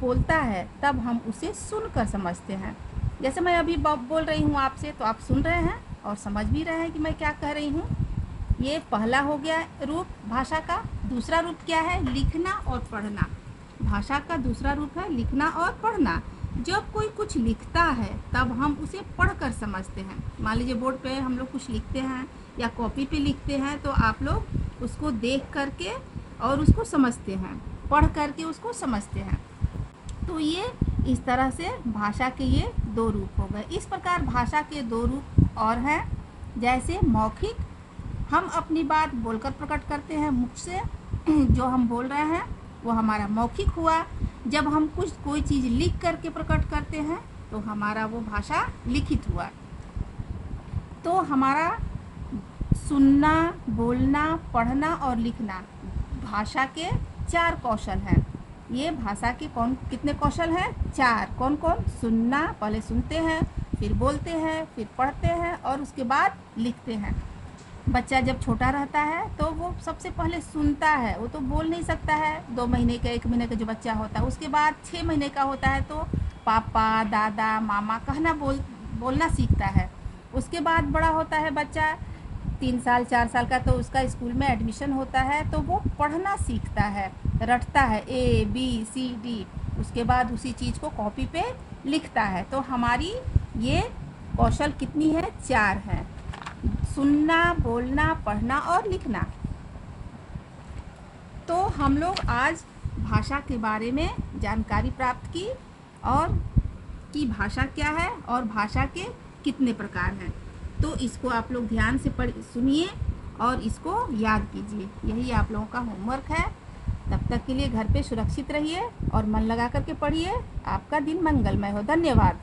बोलता है तब हम उसे सुनकर समझते हैं। जैसे मैं अभी बोल रही हूँ आपसे, तो आप सुन रहे हैं और समझ भी रहे हैं कि मैं क्या कह रही हूँ। ये पहला हो गया रूप भाषा का। दूसरा रूप क्या है? लिखना और पढ़ना। भाषा का दूसरा रूप है लिखना और पढ़ना। जब कोई कुछ लिखता है तब हम उसे पढ़कर समझते हैं। मान लीजिए बोर्ड पे हम लोग कुछ लिखते हैं या कॉपी पे लिखते हैं, तो आप लोग उसको देख करके और उसको समझते हैं, पढ़ करके उसको समझते हैं। तो ये इस तरह से भाषा के ये दो रूप हो गए। इस प्रकार भाषा के दो रूप और हैं। जैसे मौखिक, हम अपनी बात बोलकर प्रकट करते हैं मुख से, जो हम बोल रहे हैं वो हमारा मौखिक हुआ। जब हम कोई चीज़ लिख करके प्रकट करते हैं तो हमारा वो भाषा लिखित हुआ। तो हमारा सुनना, बोलना, पढ़ना और लिखना भाषा के 4 कौशल हैं। ये भाषा के कितने कौशल हैं? 4। कौन कौन? सुनना, पहले सुनते हैं, फिर बोलते हैं, फिर पढ़ते हैं और उसके बाद लिखते हैं। बच्चा जब छोटा रहता है तो वो सबसे पहले सुनता है, वो तो बोल नहीं सकता है। 2 महीने का, 1 महीने का जो बच्चा होता है, उसके बाद 6 महीने का होता है तो पापा, दादा, मामा कहना बोलना सीखता है। उसके बाद बड़ा होता है बच्चा 3 साल 4 साल का, तो उसका स्कूल में एडमिशन होता है तो वो पढ़ना सीखता है, रटता है ABCD। उसके बाद उसी चीज़ को कॉपी पे लिखता है। तो हमारी ये कौशल कितनी है? 4 है। सुनना, बोलना, पढ़ना और लिखना। तो हम लोग आज भाषा के बारे में जानकारी प्राप्त की, और कि भाषा क्या है और भाषा के कितने प्रकार हैं। तो इसको आप लोग ध्यान से सुनिए और इसको याद कीजिए। यही आप लोगों का होमवर्क है। तब तक के लिए घर पे सुरक्षित रहिए और मन लगा करके पढ़िए। आपका दिन मंगलमय हो। धन्यवाद।